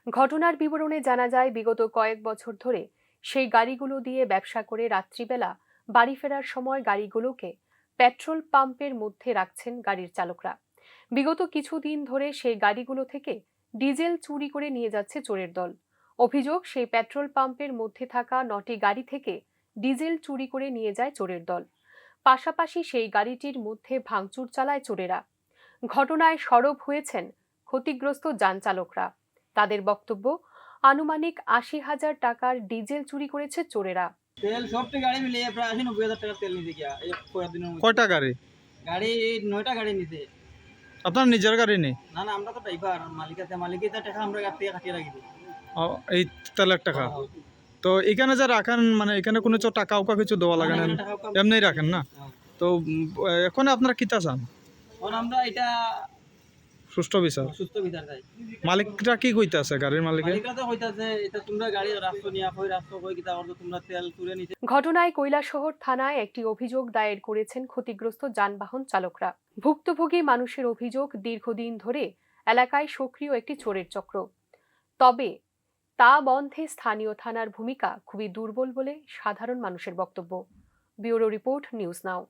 ঘটনার বিবরণে জানা যায়, বিগত কয়েক বছর ধরে সেই গাড়িগুলো দিয়ে ব্যবসা করে রাত্রিবেলা বাড়ি ফেরার সময় গাড়িগুলোকে পেট্রোল পাম্পের মধ্যে রাখছেন গাড়ির চালকরা। বিগত কিছুদিন ধরে সেই গাড়িগুলো থেকে ডিজেল চুরি করে নিয়ে যাচ্ছে চোরের দল। অভিযোগ, সেই পেট্রোল পাম্পের মধ্যে থাকা 9টি গাড়ি থেকে ডিজেল চুরি করে নিয়ে যায় চোরের দল। পাশাপাশি সেই গাড়িটির মধ্যে ভাঙচুর চালায় চোরেরা। ঘটনায় সরব হয়েছেন ক্ষতিগ্রস্ত যান চালকরা। তাদের বক্তব্য, আনুমানিক 80,000 টাকার ডিজেল চুরি করেছে চোরেরা। তেল সবটি গাড়ি মিলিয়ে প্রায় 80-90 হাজার টাকার তেল নিতে গিয়া এই কয়েকদিনের মধ্যে। কয়টা গাড়ি? গাড়ি 9টা গাড়ি নিতে। আপনার নিজের গাড়ি নেই? না না, আমরা তো ড্রাইভার, মালিকের টাকা আমরা গাড়ি থেকে কাটিয়ে রাখি দিই। এই তেলের টাকা? তো এখানে যে রাখেন, মানে এখানে কোনো টাকা উকা কিছু দেওয়া লাগে না? এমনি রাখেন না? তো এখন আপনারা কিতা চান? আমরা এটা সুষ্ঠু বিচার চাই। মালিকরা কি কইতাছে? গাড়ির মালিকে মালিকরা তো কইতাছে এটা তোমরা গাড়ি রাস্তা নিয়া কই রাস্তা কই কিতা করছো, তোমরা তেল তুলে নিতে। ঘটনায় কৈলাসহর থানায় একটি অভিযোগ দায়ের করেছেন ক্ষতিগ্রস্ত যানবাহন চালকরা। ভুক্তভোগী মানুষের অভিযোগ, দীর্ঘদিন ধরে এলাকায় সক্রিয় একটি চোরের চক্র। তবে তা বন্ধে স্থানীয় থানার ভূমিকা খুবই দুর্বল বলে সাধারণ মানুষের বক্তব্য। Bureau report, news now.